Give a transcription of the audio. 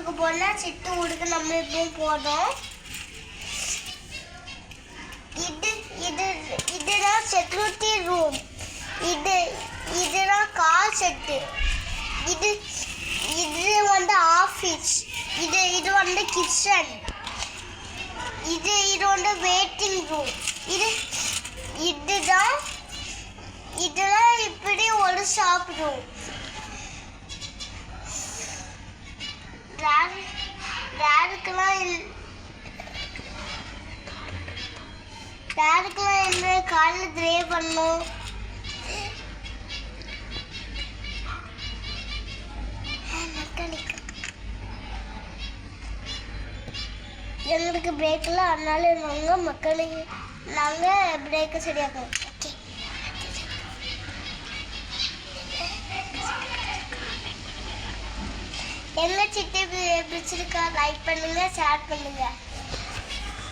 ரூமுக்கு போனால் சிட்டு வீடுக்கு நம்ம இப்பவும் போனோம். இதுதான் செக்யூரிட்டி ரூம். இதுதான் கால் செட்டு. இது வந்து ஆஃபீஸ். இது வந்து கிச்சன். இது வந்து வெயிட்டிங் ரூம். இதுதான் இப்படி ஒரு ஷாப் ரூம். டேருக்கெல்லாம் என்ன காலில் ட்ரே பண்ணோம். எங்களுக்கு பிரேக்கில் அதனால நாங்கள் பிரேக்கை சரியாக்கோம். ஓகே, என்ன சிட்டு பிடிச்சிருக்கா லைக் பண்ணுங்க, ஷேர் பண்ணுங்க.